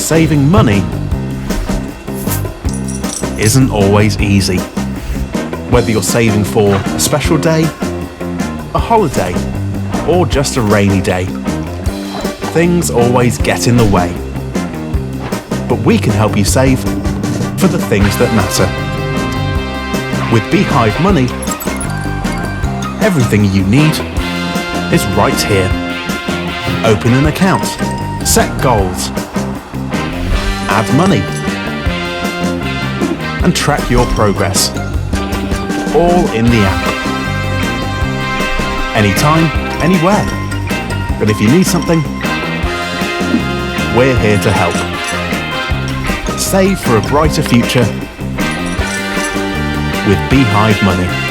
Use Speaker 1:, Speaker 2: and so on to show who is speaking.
Speaker 1: saving money isn't always easy. Whether you're saving for a special day, a holiday, or just a rainy day, things always get in the way. But we can help you save for the things that matter. With Beehive Money, everything you need is right here. Open an account, set goals, add money, and track your progress. All in the app. Anytime, anywhere. But if you need something, we're here to help. Save for a brighter future with Beehive Money.